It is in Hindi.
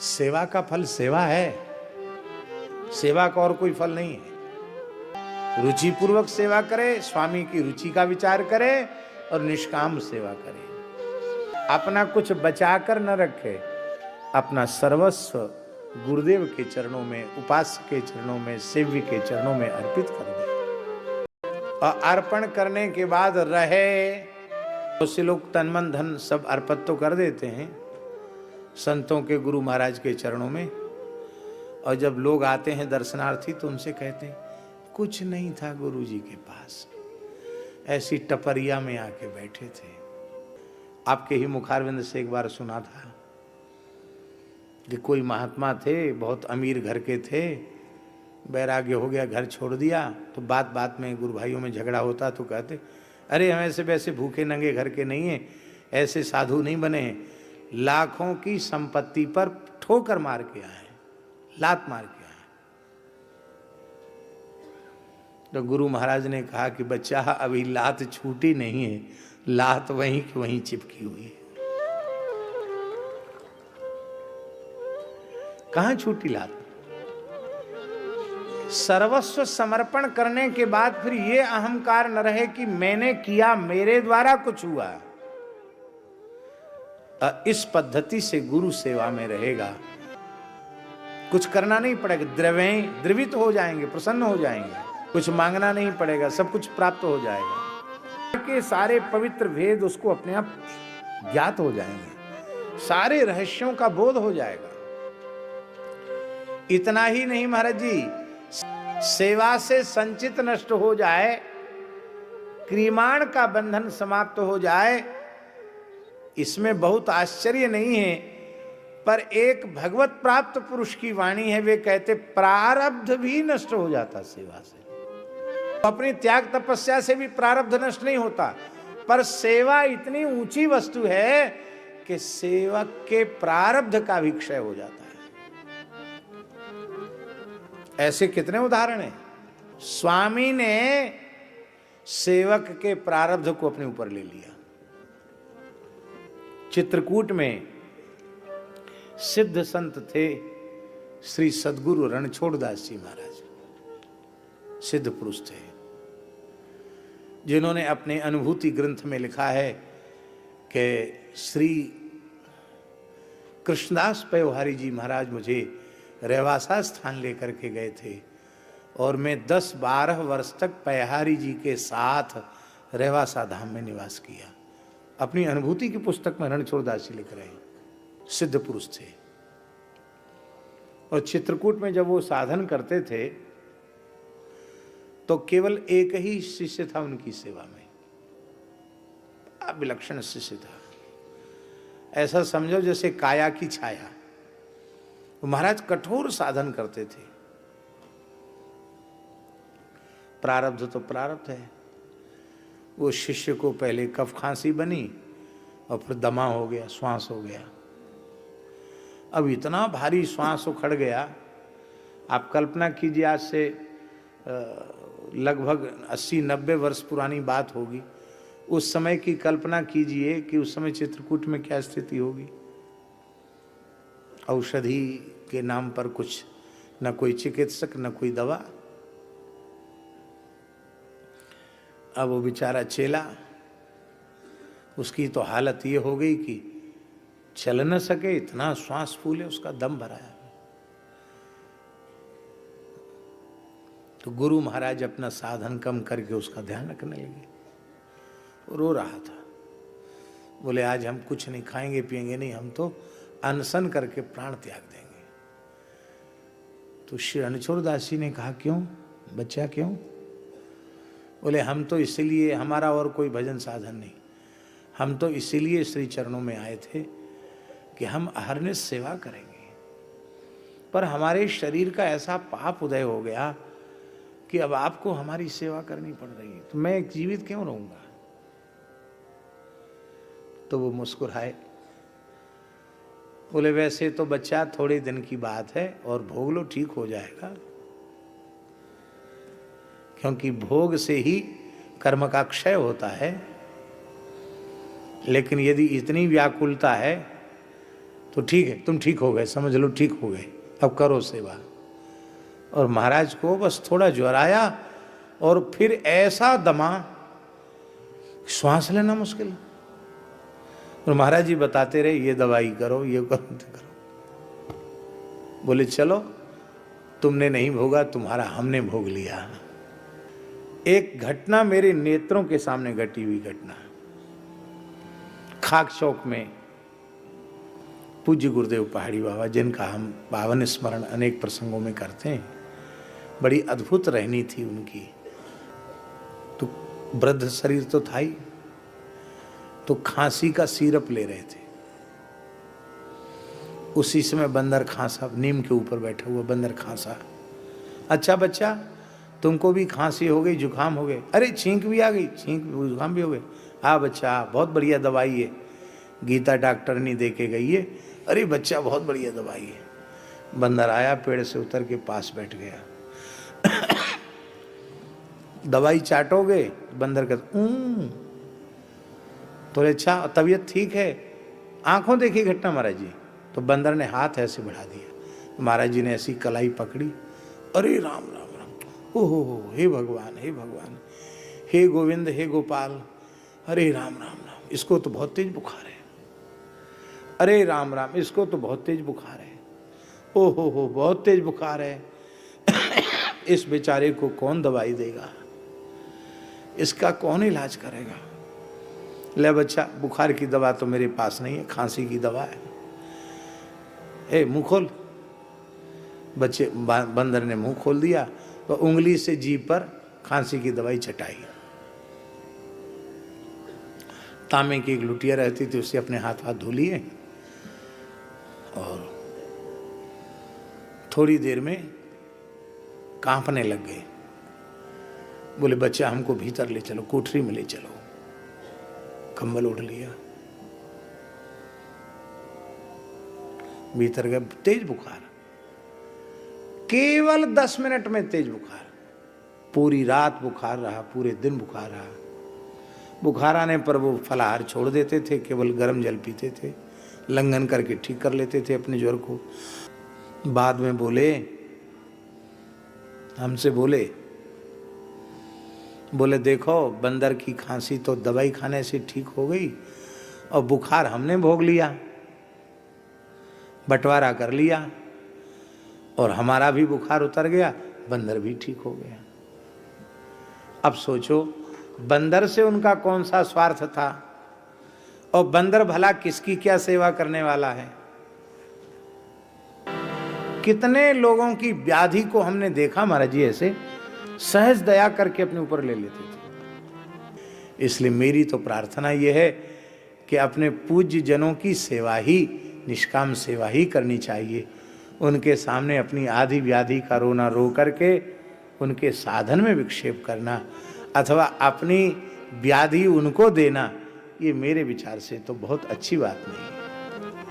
सेवा का फल सेवा है, सेवा का और कोई फल नहीं है। रुचि पूर्वक सेवा करे, स्वामी की रुचि का विचार करे और निष्काम सेवा करे। अपना कुछ बचाकर न रखे, अपना सर्वस्व गुरुदेव के चरणों में, उपासक के चरणों में, सेव्य के चरणों में अर्पित कर दे। और अर्पण करने के बाद रहे, बहुत से लोग तन मन धन सब अर्पित तो कर देते हैं संतों के, गुरु महाराज के चरणों में, और जब लोग आते हैं दर्शनार्थी तो उनसे कहते हैं कुछ नहीं था गुरु जी के पास, ऐसी टपरिया में आके बैठे थे। आपके ही मुखारविंद से एक बार सुना था कि कोई महात्मा थे, बहुत अमीर घर के थे, वैराग्य हो गया, घर छोड़ दिया, तो बात बात में गुरु भाइयों में झगड़ा होता तो कहते अरे हम ऐसे वैसे भूखे नंगे घर के नहीं हैं, ऐसे साधु नहीं बने हैं, लाखों की संपत्ति पर ठोकर मार के आए, लात मार के आए। तो गुरु महाराज ने कहा कि बच्चा अभी लात छूटी नहीं है, लात वहीं की वहीं चिपकी हुई है। कहां छूटी लात? सर्वस्व समर्पण करने के बाद फिर ये अहंकार न रहे कि मैंने किया, मेरे द्वारा कुछ हुआ। इस पद्धति से गुरु सेवा में रहेगा, कुछ करना नहीं पड़ेगा, द्रवित हो जाएंगे, प्रसन्न हो जाएंगे, कुछ मांगना नहीं पड़ेगा, सब कुछ प्राप्त हो जाएगा। के सारे पवित्र भेद उसको अपने आप ज्ञात हो जाएंगे, सारे रहस्यों का बोध हो जाएगा। इतना ही नहीं महाराज जी, सेवा से संचित नष्ट हो जाए, क्रिमाण का बंधन समाप्त हो जाए, इसमें बहुत आश्चर्य नहीं है। पर एक भगवत प्राप्त पुरुष की वाणी है, वे कहते प्रारब्ध भी नष्ट हो जाता सेवा से। तो अपनी त्याग तपस्या से भी प्रारब्ध नष्ट नहीं होता, पर सेवा इतनी ऊंची वस्तु है कि सेवक के प्रारब्ध का भी क्षय हो जाता है। ऐसे कितने उदाहरण हैं। स्वामी ने सेवक के प्रारब्ध को अपने ऊपर ले लिया। चित्रकूट में सिद्ध संत थे श्री सद्गुरु रणछोड़दास जी महाराज, सिद्ध पुरुष थे, जिन्होंने अपने अनुभूति ग्रंथ में लिखा है कि श्री कृष्णदास पयोहारी जी महाराज मुझे रेवासा स्थान लेकर के गए थे और मैं 10-12 वर्ष तक पयोहारी जी के साथ रेवासा धाम में निवास किया। अपनी अनुभूति की पुस्तक में रणछोड़दास जी लिख रहे हैं, सिद्ध पुरुष थे। और चित्रकूट में जब वो साधन करते थे तो केवल एक ही शिष्य था उनकी सेवा में, विलक्षण शिष्य था। ऐसा समझो जैसे काया की छाया। वो महाराज कठोर साधन करते थे। प्रारब्ध तो प्रारब्ध है। वो शिष्य को पहले कफ खांसी बनी और फिर दमा हो गया, श्वास हो गया। अब इतना भारी श्वास उखड़ गया, आप कल्पना कीजिए, आज से लगभग 80-90 वर्ष पुरानी बात होगी। उस समय की कल्पना कीजिए कि उस समय चित्रकूट में क्या स्थिति होगी। औषधि के नाम पर कुछ, न कोई चिकित्सक न कोई दवा। अब वो बेचारा चेला, उसकी तो हालत ये हो गई कि चल न सके, इतना श्वास फूले, उसका दम भराया। तो गुरु महाराज अपना साधन कम करके उसका ध्यान रखने लगे। वो रो रहा था, बोले आज हम कुछ नहीं खाएंगे पिएंगे नहीं, हम तो अनशन करके प्राण त्याग देंगे। तो श्री रणछोड़दास जी ने कहा क्यों बच्चा, क्यों? बोले हम तो इसीलिए, हमारा और कोई भजन साधन नहीं, हम तो इसीलिए श्री चरणों में आए थे कि हम अहरनिश सेवा करेंगे, पर हमारे शरीर का ऐसा पाप उदय हो गया कि अब आपको हमारी सेवा करनी पड़ रही है, तो मैं जीवित क्यों रहूंगा? तो वो मुस्कुराए, बोले वैसे तो बच्चा थोड़े दिन की बात है और भोग लो, ठीक हो जाएगा, क्योंकि भोग से ही कर्म का क्षय होता है। लेकिन यदि इतनी व्याकुलता है तो ठीक है, तुम ठीक हो गए, समझ लो ठीक हो गए, अब करो सेवा। और महाराज को बस थोड़ा ज्वर आया और फिर ऐसा दमा, श्वास लेना मुश्किल। और महाराज जी बताते रहे, ये दवाई करो, ये करो, तो करो। बोले चलो, तुमने नहीं भोगा, तुम्हारा हमने भोग लिया। एक घटना मेरे नेत्रों के सामने घटी हुई घटना, खाक चौक में पूज्य गुरुदेव पहाड़ी बाबा, जिनका हम पावन स्मरण अनेक प्रसंगों में करते हैं, बड़ी अद्भुत रहनी थी उनकी। तो वृद्ध शरीर तो था ही, तो खांसी का सिरप ले रहे थे। उसी समय बंदर खांसा, नीम के ऊपर बैठा हुआ बंदर खांसा। अच्छा बच्चा, तुमको भी खांसी हो गई, जुकाम हो गए? अरे छींक भी आ गई, छींक जुकाम भी हो गए। हाँ बच्चा, बहुत बढ़िया दवाई है, गीता डॉक्टर नहीं दे के गई है। अरे बच्चा, बहुत बढ़िया दवाई है। बंदर आया, पेड़ से उतर के पास बैठ गया। दवाई चाटोगे? बंदर का तो अच्छा, तबीयत ठीक है? आंखों देखी घटना महाराज जी। तो बंदर ने हाथ ऐसे बढ़ा दिया, महाराज जी ने ऐसी कलाई पकड़ी। अरे राम राम राम, ओहो, हे भगवान, हे भगवान, हे गोविंद, हे गोपाल, अरे राम राम राम, इसको तो बहुत तेज बुखार है। अरे राम राम, इसको तो बहुत तेज बुखार है। ओहो, बहुत तेज बुखार है। इस बेचारे को कौन दवाई देगा? इसका कौन इलाज करेगा? ले बच्चा, बुखार की दवा तो मेरे पास नहीं है, खांसी की दवा है। ए मुंह खोल। बच्चे, बंदर ने मुंह खोल दिया तो उंगली से जीभ पर खांसी की दवाई चटाई। तांबे की एक लुटिया रहती थी, उससे अपने हाथ धो लिए और थोड़ी देर में कांपने लग गए। बोले बच्चा, हमको भीतर ले चलो, कोठरी में ले चलो। कंबल ओढ़ लिया, भीतर गए। तेज बुखार, केवल 10 मिनट में तेज बुखार। पूरी रात बुखार रहा, पूरे दिन बुखार रहा। बुखार आने पर वो फलाहार छोड़ देते थे, केवल गर्म जल पीते थे, लंघन करके ठीक कर लेते थे अपने ज्वर को। बाद में बोले, हमसे बोले देखो, बंदर की खांसी तो दवाई खाने से ठीक हो गई और बुखार हमने भोग लिया, बंटवारा कर लिया और हमारा भी बुखार उतर गया, बंदर भी ठीक हो गया। अब सोचो, बंदर से उनका कौन सा स्वार्थ था और बंदर भला किसकी क्या सेवा करने वाला है। कितने लोगों की व्याधि को हमने देखा महाराज जी ऐसे सहज दया करके अपने ऊपर ले लेते थे। इसलिए मेरी तो प्रार्थना यह है कि अपने पूज्य जनों की सेवा ही, निष्काम सेवा ही करनी चाहिए। उनके सामने अपनी आधी व्याधि का रोना रो करके उनके साधन में विक्षेप करना अथवा अपनी व्याधि उनको देना, ये मेरे विचार से तो बहुत अच्छी बात नहीं है।